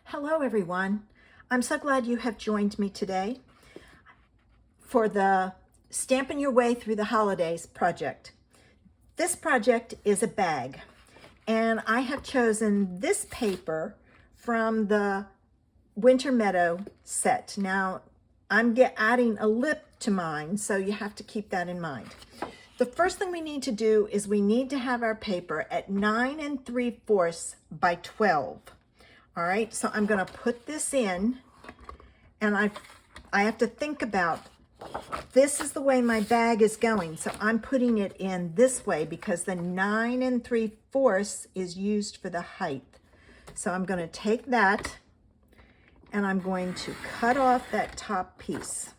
Hello everyone. I'm so glad you have joined me today for the Stampin' Your Way Through the Holidays project. This project is a bag, and I have chosen this paper from the Winter Meadow set. Now, I'm adding a lip to mine, so you have to keep that in mind. The first thing we need to do is we need to have our paper at 9 3/4 by 12. All right, so I'm gonna put this in, and I have to think about, this is the way my bag is going, so I'm putting it in this way because the 9 3/4 is used for the height. So I'm gonna take that, and I'm going to cut off that top piece.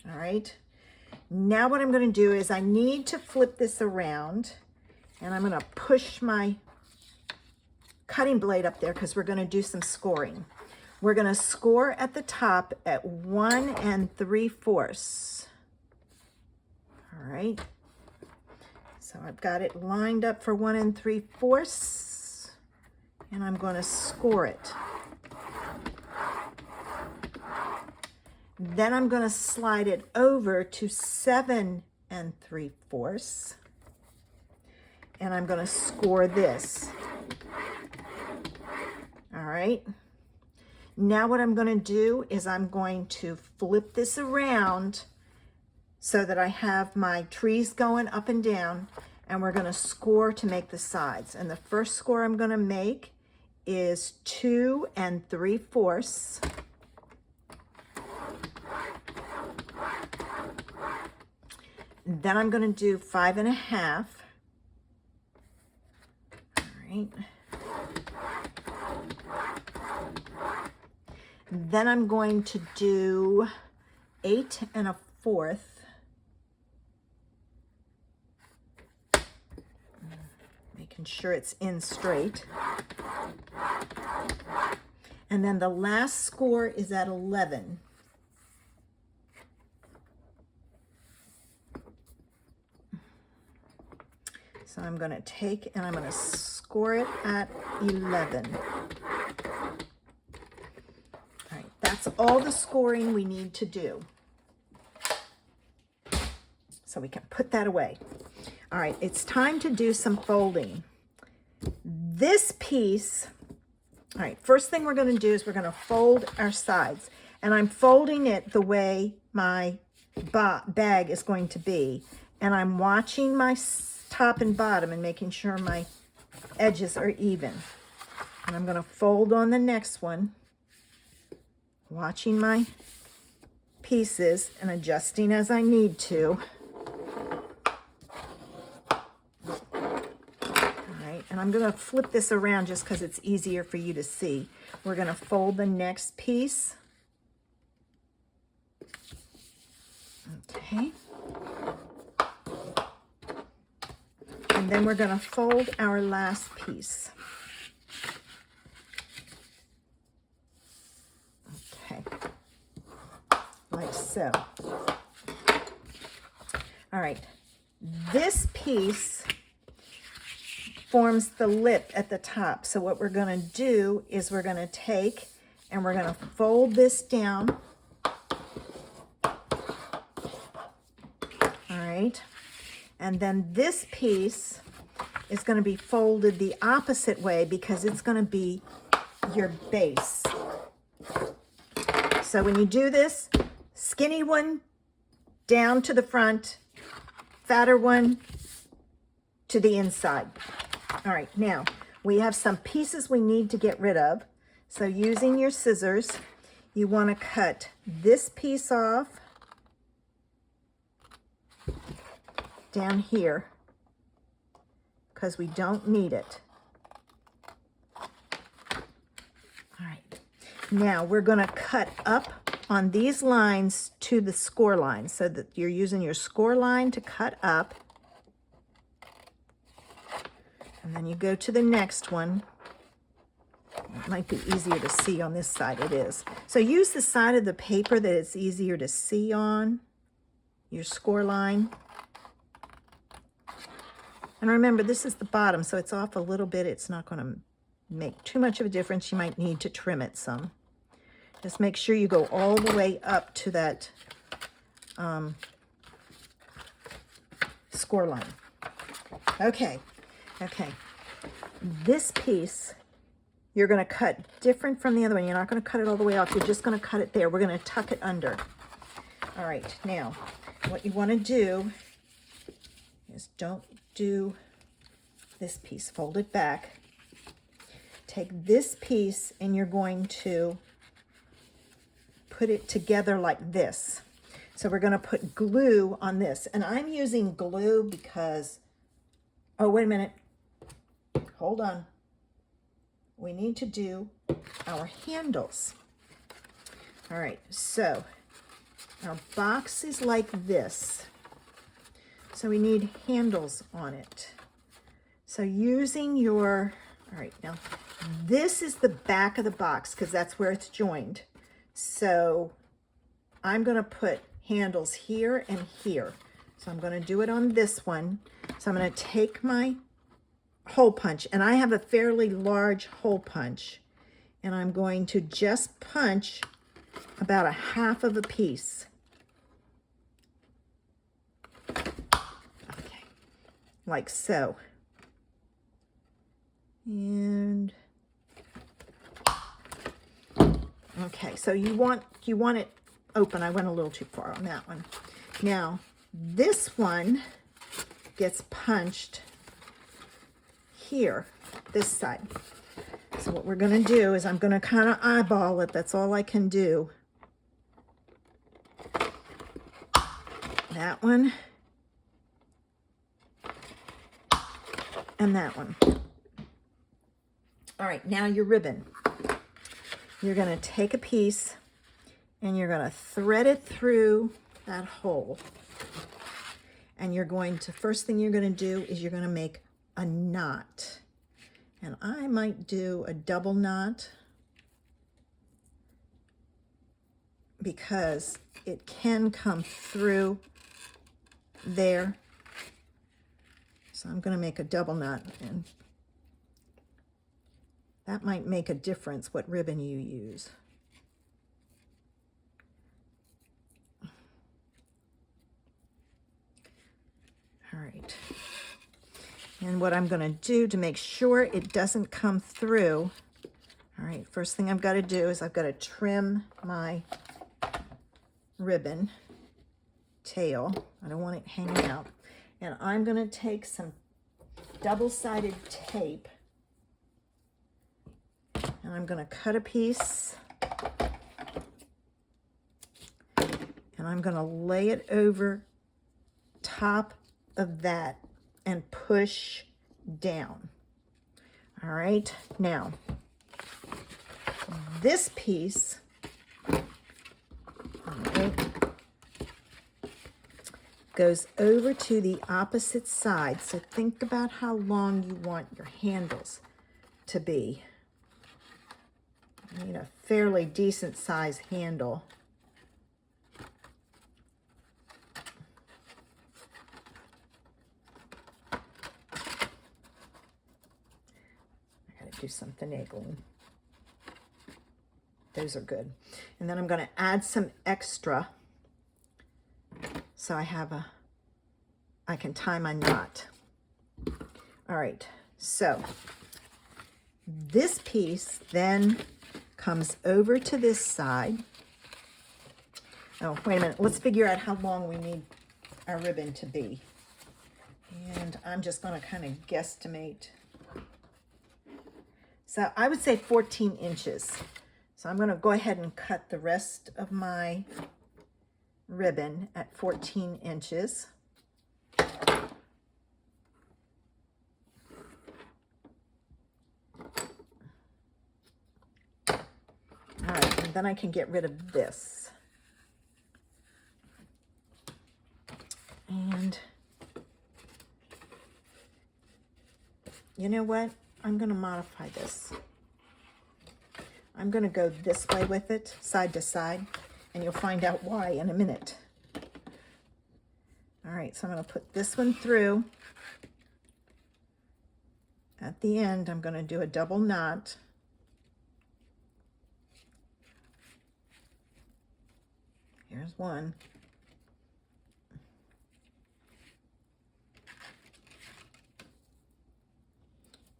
All right, now what I'm gonna do is I need to flip this around, and I'm gonna push my cutting blade up there because we're going to do some scoring. We're going to score at the top at 1 3/4. All right. So I've got it lined up for 1 3/4, and I'm going to score it. Then I'm going to slide it over to 7 3/4, and I'm going to score this. All right, now what I'm going to do is I'm going to flip this around so that I have my trees going up and down, and we're going to score to make the sides. And the first score I'm going to make is 2 3/4. Then I'm going to do 5 1/2. All right. Then I'm going to do 8 1/4. Making sure it's in straight. And then the last score is at 11. So I'm going to take and I'm going to score it at 11. That's all the scoring we need to do. So we can put that away. All right, it's time to do some folding. This piece, all right, first thing we're going to do is we're going to fold our sides. And I'm folding it the way my bag is going to be. And I'm watching my top and bottom and making sure my edges are even. And I'm going to fold on the next one, watching my pieces and adjusting as I need to. All right, and I'm going to flip this around just because it's easier for you to see. We're going to fold the next piece. Okay. And then we're going to fold our last piece. Like so. All right, this piece forms the lip at the top. So what we're going to do is we're going to take and we're going to fold this down. All right, and then this piece is going to be folded the opposite way because it's going to be your base. So when you do this, skinny one down to the front, fatter one to the inside. All right, now we have some pieces we need to get rid of. So using your scissors, you want to cut this piece off down here because we don't need it. All right, now we're going to cut up on these lines to the score line so that you're using your score line to cut up. And then you go to the next one. It might be easier to see on this side. It is. So use the side of the paper that it's easier to see on, your score line. And remember, this is the bottom, so it's off a little bit. It's not going to make too much of a difference, you might need to trim it some. Just make sure you go all the way up to that score line. Okay. This piece, you're going to cut different from the other one. You're not going to cut it all the way off. You're just going to cut it there. We're going to tuck it under. All right. Now, what you want to do is don't do this piece. Fold it back. Take this piece and you're going to put it together like this. So we're going to put glue on this. And I'm using glue because, oh, wait a minute. Hold on. We need to do our handles. All right, so our box is like this. So we need handles on it. So using your, all right, now this is the back of the box because that's where it's joined. So I'm going to put handles here and here. So I'm going to do it on this one. So I'm going to take my hole punch, and I have a fairly large hole punch, and I'm going to just punch about a half of a piece. Okay, like so. And okay, so you want it open. I went a little too far on that one. Now this one gets punched here, this side. So what we're going to do is I'm going to kind of eyeball it. That's all I can do. That one and that one. All right, now your ribbon. You're going to take a piece and you're going to thread it through that hole. And you're going to, first thing you're going to do is you're going to make a knot. And I might do a double knot because it can come through there. So I'm going to make a double knot, and that might make a difference what ribbon you use. All right. And what I'm going to do to make sure it doesn't come through, all right, first thing I've got to do is I've got to trim my ribbon tail. I don't want it hanging out. And I'm going to take some double-sided tape, and I'm going to cut a piece, and I'm going to lay it over top of that and push down. All right, now this piece, all right, goes over to the opposite side. So think about how long you want your handles to be. I need a fairly decent size handle. Do some finagling. Those are good. And then I'm going to add some extra so I can tie my knot. All right, so this piece then comes over to this side. Oh, wait a minute. Let's figure out how long we need our ribbon to be. And I'm just going to kind of guesstimate. So I would say 14 inches. So I'm going to go ahead and cut the rest of my ribbon at 14 inches. All right, and then I can get rid of this. And you know what? I'm going to modify this. I'm going to go this way with it, side to side, and you'll find out why in a minute. All right, so I'm going to put this one through. at the end, I'm going to do a double knot. Here's one.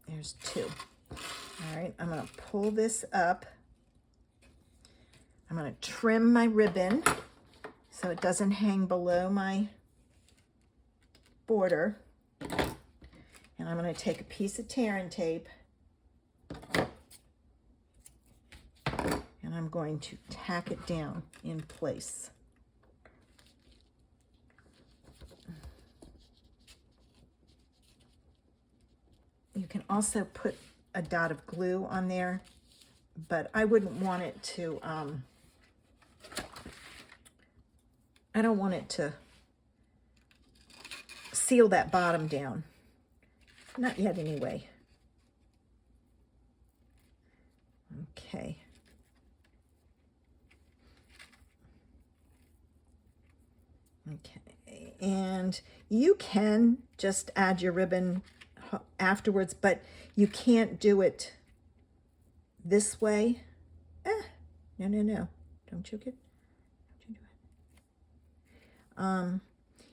There's two. All right, I'm going to pull this up. I'm going to trim my ribbon so it doesn't hang below my border. And I'm going to take a piece of tearing tape and I'm going to tack it down in place. You can also put a dot of glue on there, but I wouldn't want it to, I don't want it to seal that bottom down. Not yet anyway. Okay. Okay, and you can just add your ribbon afterwards, but you can't do it this way. No. Don't you get? Don't you do it?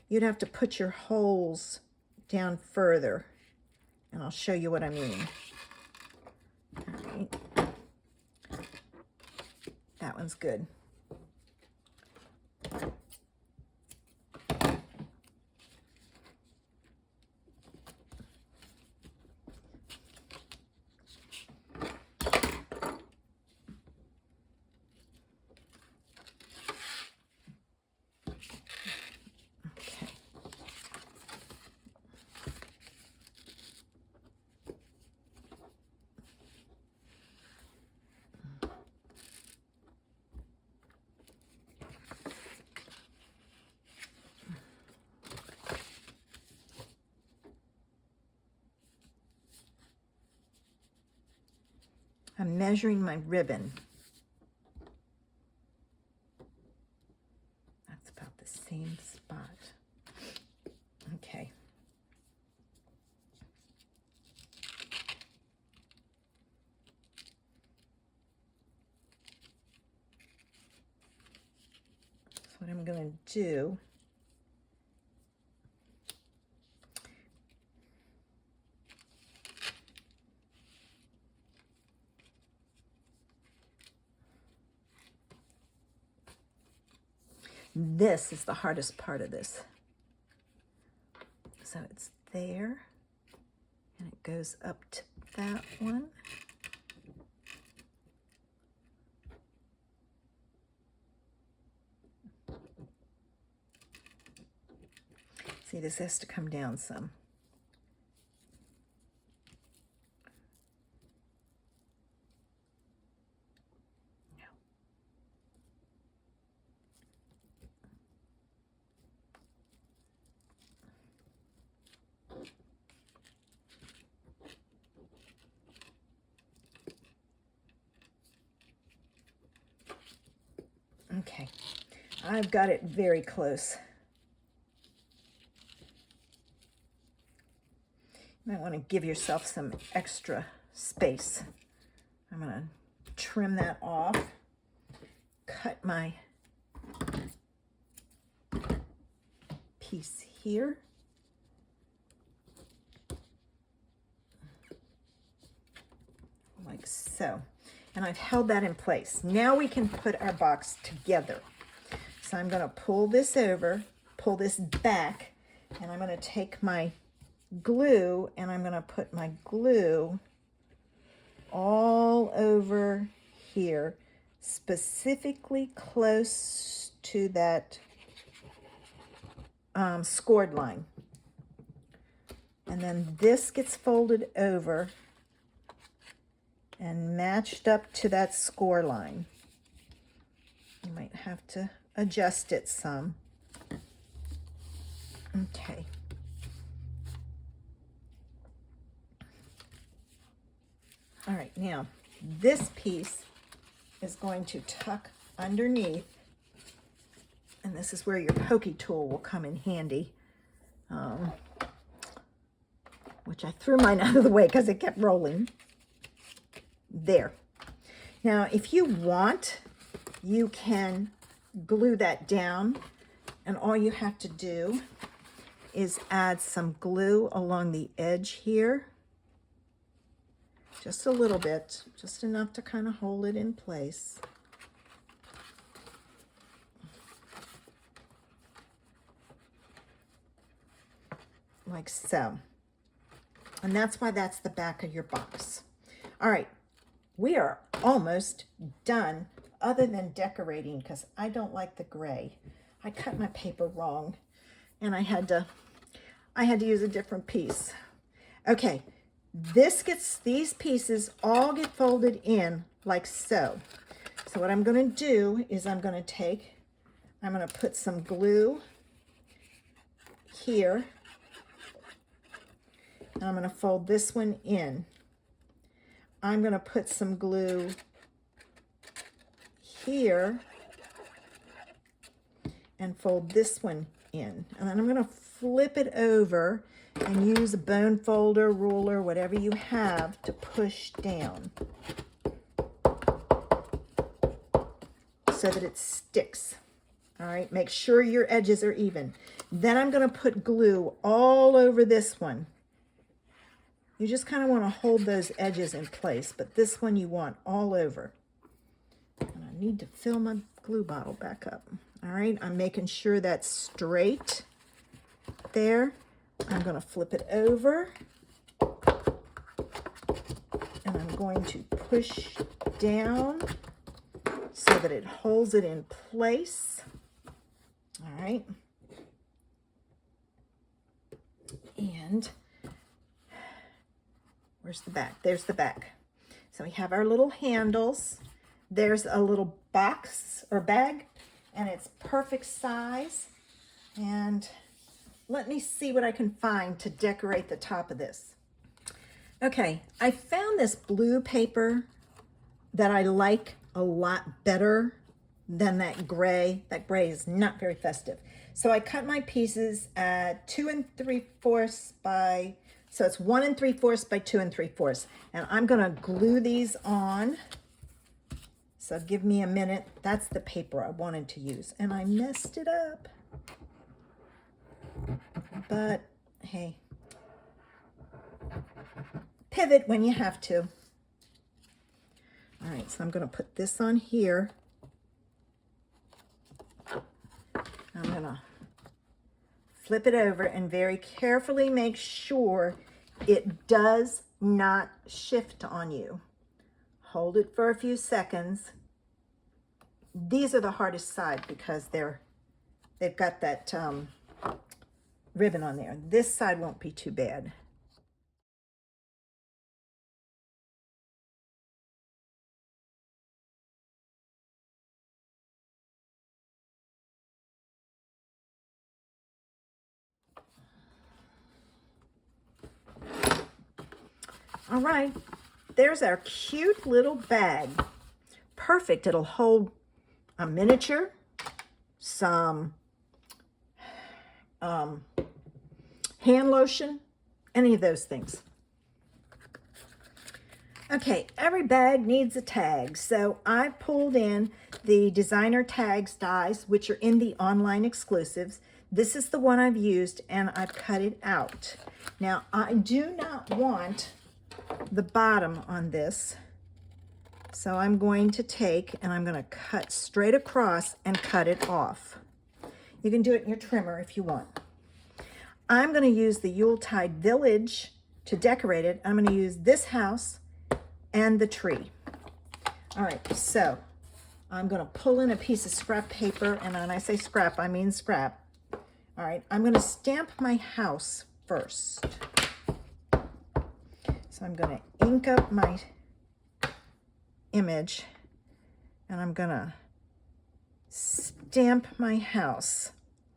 You'd have to put your holes down further, and I'll show you what I mean. All right. That one's good. I'm measuring my ribbon. That's about the same spot. Okay. So what I'm going to do, this is the hardest part of this. So it's there, and it goes up to that one. See, this has to come down some. Okay, I've got it very close. You might want to give yourself some extra space. I'm going to trim that off, cut my piece here. Like so. And I've held that in place. Now we can put our box together. So I'm going to pull this over, pull this back, and I'm going to take my glue and I'm going to put my glue all over here, specifically close to that scored line. And then this gets folded over and matched up to that score line. You might have to adjust it some. Okay. All right, now this piece is going to tuck underneath, and this is where your pokey tool will come in handy. which I threw mine out of the way because it kept rolling. There. Now, if you want, you can glue that down, and all you have to do is add some glue along the edge here. Just a little bit, just enough to kind of hold it in place. Like so. And that's why that's the back of your box. All right, we are almost done, other than decorating, because I don't like the gray. I cut my paper wrong, and I had to use a different piece. Okay, these pieces all get folded in like so. So what I'm going to do is I'm going to put some glue here, and I'm going to fold this one in. I'm going to put some glue here and fold this one in. And then I'm going to flip it over and use a bone folder, ruler, whatever you have to push down so that it sticks. All right, make sure your edges are even. Then I'm going to put glue all over this one. You just kind of want to hold those edges in place, but this one you want all over. And I need to fill my glue bottle back up. All right, I'm making sure that's straight there. I'm going to flip it over, and I'm going to push down so that it holds it in place. All right. And where's the back? There's the back. So we have our little handles. There's a little box or bag, and it's perfect size. And let me see what I can find to decorate the top of this. Okay, I found this blue paper that I like a lot better than that gray. That gray is not very festive. So I cut my pieces at 2 3/4 by, so it's 1 3/4 by 2 3/4. And I'm gonna glue these on. So give me a minute. That's the paper I wanted to use, and I messed it up. But hey, pivot when you have to. All right, so I'm going to put this on here. I'm going to flip it over and very carefully make sure it does not shift on you. Hold it for a few seconds. These are the hardest side because they've got that ribbon on there. This side won't be too bad. All right, there's our cute little bag. Perfect. It'll hold a miniature, some hand lotion, any of those things. Okay, every bag needs a tag, so I pulled in the designer tags dies, which are in the online exclusives. This is the one I've used, and I've cut it out. Now, I do not want the bottom on this, so I'm going to take and I'm going to cut straight across and cut it off. You can do it in your trimmer if you want. I'm going to use the Yuletide Village to decorate it. I'm going to use this house and the tree. All right, so I'm going to pull in a piece of scrap paper, and when I say scrap, I mean scrap. All right, I'm going to stamp my house first. So I'm going to ink up my image, and I'm going to stamp my house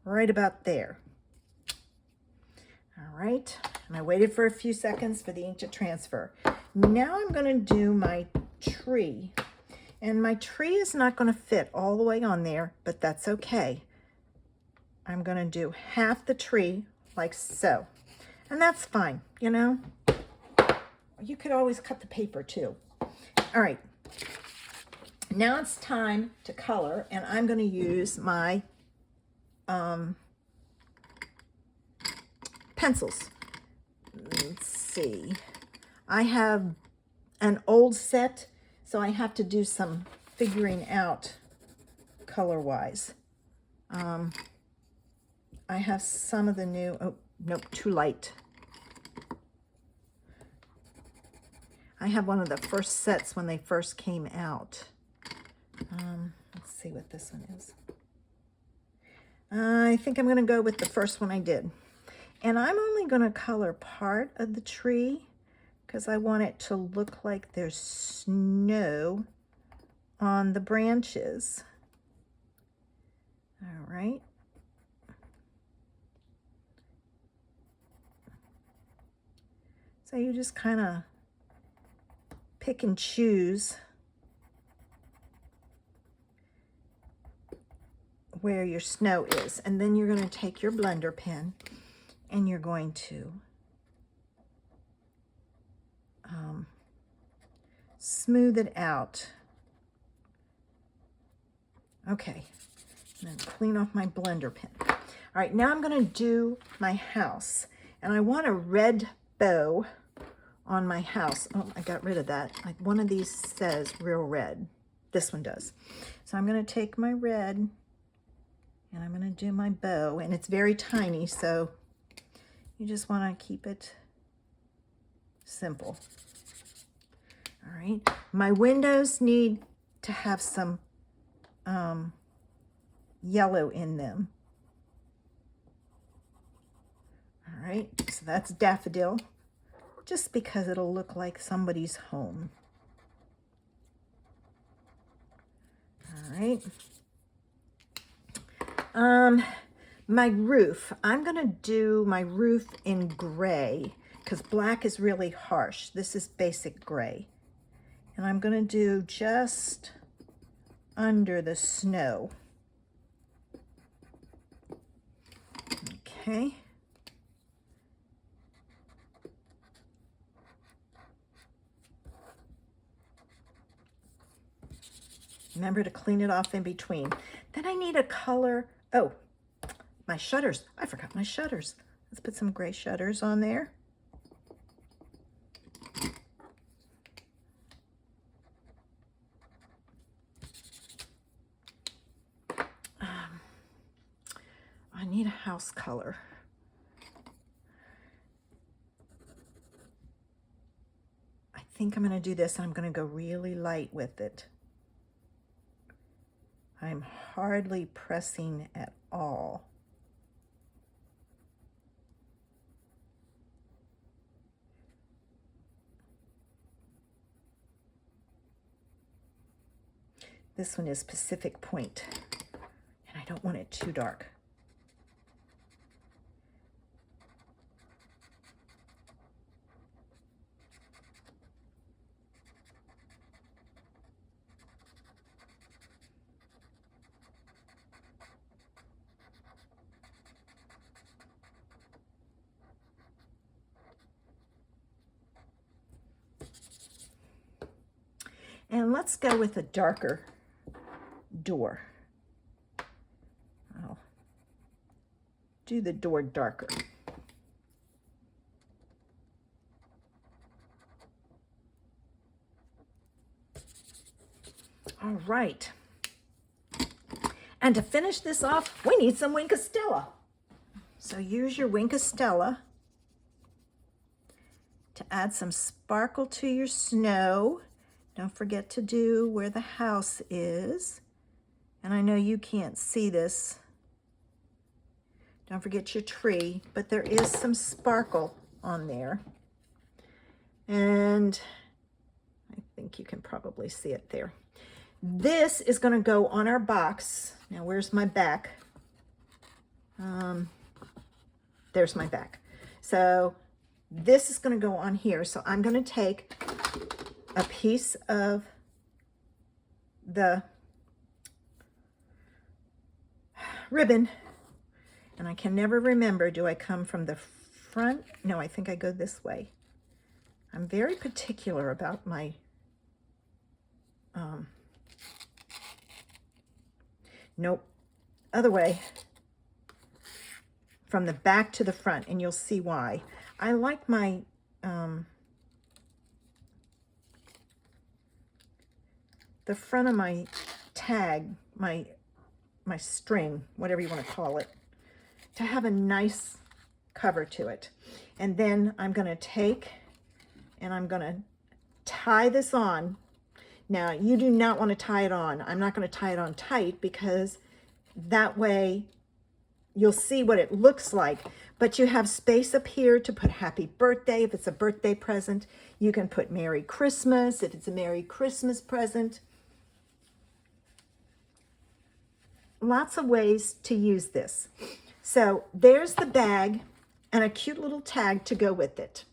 right about there. All right, and I waited for a few seconds for the ink to transfer. Now I'm going to do my tree, and my tree is not going to fit all the way on there, but that's okay. I'm going to do half the tree like so. And that's fine, you know. You could always cut the paper too. All right. Now it's time to color, and I'm going to use my pencils. Let's see. I have an old set, so I have to do some figuring out color-wise. I have some of the new, oh, nope, too light. I have one of the first sets when they first came out. Let's see what this one is. I think I'm going to go with the first one I did. And I'm only going to color part of the tree because I want it to look like there's snow on the branches. All right. So you just kind of pick and choose where your snow is, and then you're going to take your blender pen and you're going to smooth it out. Okay, and then clean off my blender pen. All right, now I'm going to do my house, and I want a red bow on my house. Oh, I got rid of that. Like one of these says real red. This one does. So I'm going to take my red and I'm going to do my bow, and it's very tiny, so you just want to keep it simple. All right. My windows need to have some yellow in them. All right. So that's daffodil, just because it'll look like somebody's home. All right. My roof, I'm going to do my roof in gray because black is really harsh. This is basic gray. And I'm going to do just under the snow. Okay. Remember to clean it off in between. Then I need a color. Oh, my shutters. I forgot my shutters. Let's put some gray shutters on there. I need a house color. I think I'm going to do this, and I'm going to go really light with it. I'm hardly pressing at all. This one is Pacific Point, and I don't want it too dark. And let's go with a darker door. I'll do the door darker. All right. And to finish this off, we need some Wink of Stella. So use your Wink of Stella to add some sparkle to your snow. Don't forget to do where the house is. And I know you can't see this. Don't forget your tree, but there is some sparkle on there. And I think you can probably see it there. This is going to go on our box. Now, where's my back? There's my back. So this is going to go on here. So I'm going to take a piece of the ribbon, and I can never remember, do I come from the front. No, I think I go this way. I'm very particular about my nope, other way, from the back to the front, and you'll see why. I like my the front of my tag, my string, whatever you want to call it, to have a nice cover to it. And then I'm going to take and I'm going to tie this on. Now, you do not want to tie it on. I'm not going to tie it on tight because that way you'll see what it looks like. But you have space up here to put happy birthday if it's a birthday present. You can put Merry Christmas if it's a Merry Christmas present. Lots of ways to use this. So there's the bag and a cute little tag to go with it.